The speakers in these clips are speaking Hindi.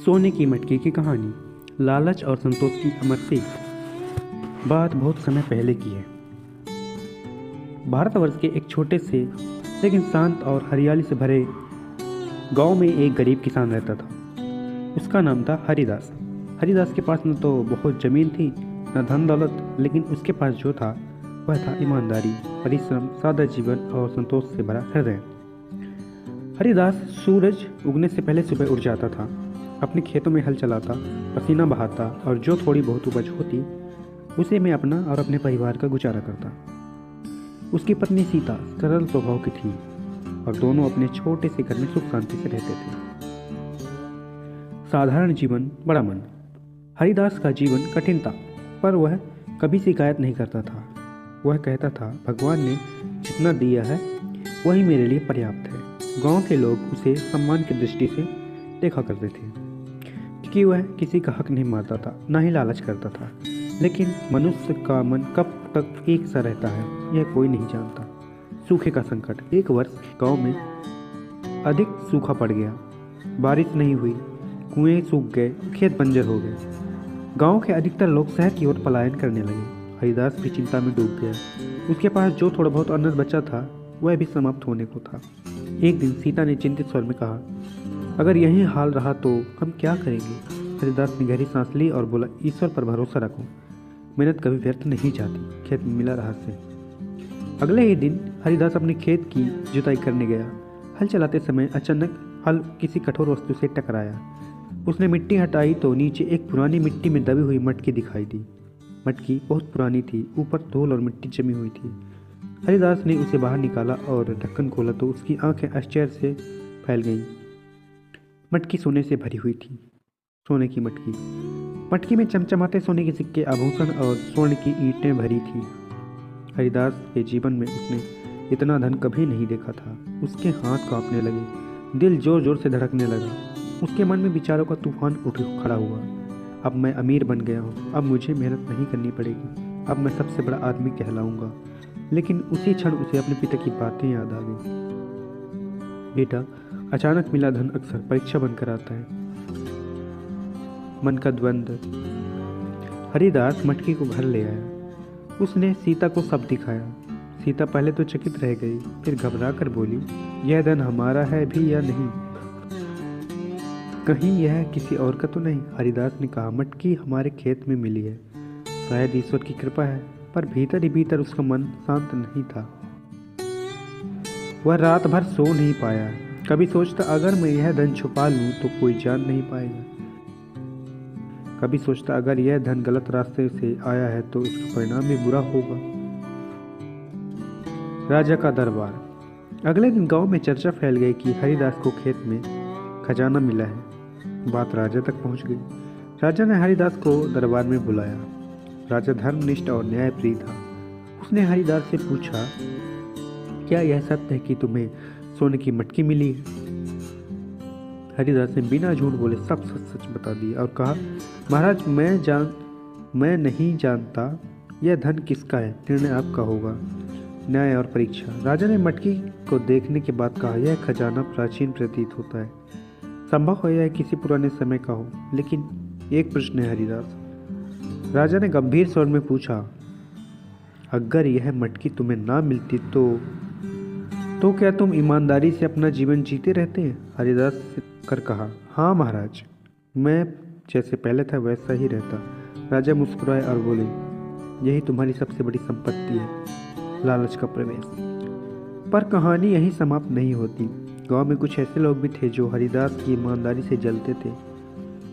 सोने की मटकी की कहानी। लालच और संतोष की अमर सीख। बात बहुत समय पहले की है। भारतवर्ष के एक छोटे से लेकिन शांत और हरियाली से भरे गांव में एक गरीब किसान रहता था। उसका नाम था हरिदास। हरिदास के पास न तो बहुत जमीन थी न धन दौलत, लेकिन उसके पास जो था वह था ईमानदारी, परिश्रम, सादा जीवन और संतोष से भरा हृदय। हरिदास सूरज उगने से पहले सुबह उठ जाता था, अपने खेतों में हल चलाता, पसीना बहाता और जो थोड़ी बहुत उपज होती उसे में अपना और अपने परिवार का गुजारा करता। उसकी पत्नी सीता सरल स्वभाव की थी और दोनों अपने छोटे से घर में सुख शांति से रहते थे। साधारण जीवन बड़ा मन। हरिदास का जीवन कठिन था, पर वह कभी शिकायत नहीं करता था। वह कहता था, भगवान ने जितना दिया है वही मेरे लिए पर्याप्त है। गांव के लोग उसे सम्मान की दृष्टि से देखा करते थे, क्योंकि वह किसी का हक नहीं मारता था, ना ही लालच करता था। लेकिन मनुष्य का मन कब तक एक सा रहता है यह कोई नहीं जानता। सूखे का संकट। एक वर्ष गांव में अधिक सूखा पड़ गया। बारिश नहीं हुई, कुएं सूख गए, खेत बंजर हो गए। गांव के अधिकतर लोग शहर की ओर पलायन करने लगे। हरिदास भी चिंता में डूब गया। उसके पास जो थोड़ा बहुत अन्न बचा था वह भी समाप्त होने को था। एक दिन सीता ने चिंतित स्वर में कहा, अगर यही हाल रहा तो हम क्या करेंगे? हरिदास ने गहरी सांस ली और बोला, ईश्वर पर भरोसा रखो, मेहनत कभी व्यर्थ नहीं जाती। खेत में मिला रहस्य। अगले ही दिन हरिदास अपने खेत की जुताई करने गया। हल चलाते समय अचानक हल किसी कठोर वस्तु से टकराया। उसने मिट्टी हटाई तो नीचे एक पुरानी मिट्टी में दबी हुई मटकी दिखाई दी। मटकी बहुत पुरानी थी, ऊपर धूल और मिट्टी जमी हुई थी। हरिदास ने उसे बाहर निकाला और ढक्कन खोला तो उसकी आंखें आश्चर्य से फैल गईं। मटकी सोने से भरी हुई थी। सोने की मटकी। मटकी में चमचमाते सोने के सिक्के, आभूषण और स्वर्ण की ईंटें भरी थी। हरिदास के जीवन में उसने इतना धन कभी नहीं देखा था। उसके हाथ कांपने लगे, दिल जोर जोर से धड़कने लगा। उसके मन में विचारों का तूफान उठ खड़ा हुआ। अब मैं अमीर बन गया हूँ, अब मुझे मेहनत नहीं करनी पड़ेगी, अब मैं सबसे बड़ा आदमी कहलाऊंगा। लेकिन उसी क्षण उसे अपने पिता की बातें याद आ गई। बेटा, अचानक मिला धन अक्सर परीक्षा बनकर आता है। मन का द्वंद्व। हरिदास मटकी को घर ले आया। उसने सीता को सब दिखाया। सीता पहले तो चकित रह गई, फिर घबरा कर बोली, यह धन हमारा है भी या नहीं? कहीं यह किसी और का तो नहीं? हरिदास ने कहा, मटकी हमारे खेत में मिली है, शायद ईश्वर की कृपा है। पर भीतर ही भीतर उसका मन शांत नहीं था। वह रात भर सो नहीं पाया। कभी सोचता, अगर मैं यह धन छुपा लूं तो कोई जान नहीं पाएगा। कभी सोचता, अगर यह धन गलत रास्ते से आया है तो इसका परिणाम भी बुरा होगा। राजा का दरबार। अगले दिन गांव में चर्चा फैल गई कि हरिदास को खेत में खजाना मिला है। बात राजा तक पहुंच गई। राजा ने हरिदास को दरबार में बुलाया। राजा धर्मनिष्ठ और न्यायप्रिय था। उसने हरिदास से पूछा, क्या यह सत्य है कि तुम्हें सोने की मटकी मिली है? हरिदास ने बिना झूठ बोले सब सच सच बता दिया और कहा, महाराज, मैं नहीं जानता यह धन किसका है, निर्णय आपका होगा। न्याय और परीक्षा। राजा ने मटकी को देखने के बाद कहा, यह खजाना प्राचीन प्रतीत होता है, संभव है यह किसी पुराने समय का हो, लेकिन एक प्रश्न है हरिदास। राजा ने गंभीर स्वर में पूछा, अगर यह मटकी तुम्हें ना मिलती तो क्या तुम ईमानदारी से अपना जीवन जीते रहते? हरिदास कर कहा, हाँ महाराज, मैं जैसे पहले था वैसा ही रहता। राजा मुस्कुराए और बोले, यही तुम्हारी सबसे बड़ी संपत्ति है, लालच का प्रवेश। पर कहानी यही समाप्त नहीं होती। गांव में कुछ ऐसे लोग भी थे जो हरिदास की ईमानदारी से जलते थे।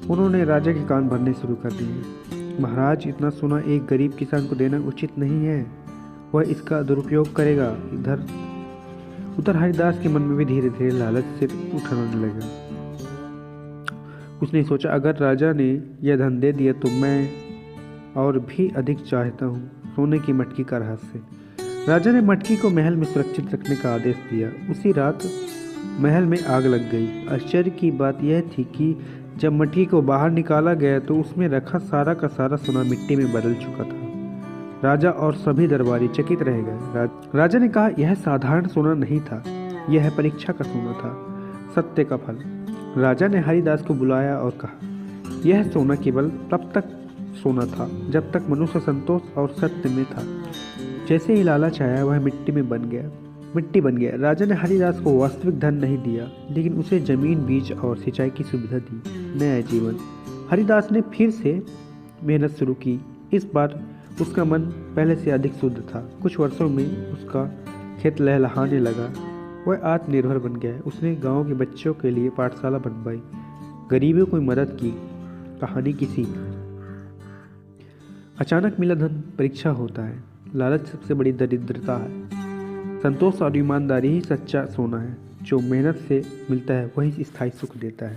उन्होंने राजा के कान भरने शुरू कर दिए। महाराज, इतना सोना एक गरीब किसान को देना उचित नहीं है, वह इसका दुरुपयोग करेगा। उधर हरिदास के मन में भी धीरे धीरे लालच से उठने लगा। उसने सोचा, अगर राजा ने यह धन दे दिया तो मैं और भी अधिक चाहता हूँ। सोने की मटकी का रहस्य। राजा ने मटकी को महल में सुरक्षित रखने का आदेश दिया। उसी रात महल में आग लग गई। आश्चर्य की बात यह थी कि जब मटकी को बाहर निकाला गया तो उसमें रखा सारा का सारा सोना मिट्टी में बदल चुका था। राजा और सभी दरबारी चकित रह गए। राजा ने कहा, यह साधारण सोना नहीं था, यह परीक्षा का सोना था, सत्य का फल। राजा ने हरिदास को बुलाया और कहा, यह सोना केवल तब तक सोना था जब तक मनुष्य संतोष और सत्य में था। जैसे ही लालच आया वह मिट्टी बन गया। राजा ने हरिदास को वास्तविक धन नहीं दिया, लेकिन उसे जमीन, बीज और सिंचाई की सुविधा दी। नया जीवन। हरिदास ने फिर से मेहनत शुरू की। इस बार उसका मन पहले से अधिक शुद्ध था। कुछ वर्षों में उसका खेत लहलहाने लगा। वह आत्मनिर्भर बन गया। उसने गांव के बच्चों के लिए पाठशाला बनवाई, गरीबों की मदद की। कहानी की सीख। अचानक मिला धन परीक्षा होता है। लालच सबसे बड़ी दरिद्रता है। संतोष और ईमानदारी ही सच्चा सोना है। जो मेहनत से मिलता है वही स्थायी सुख देता है।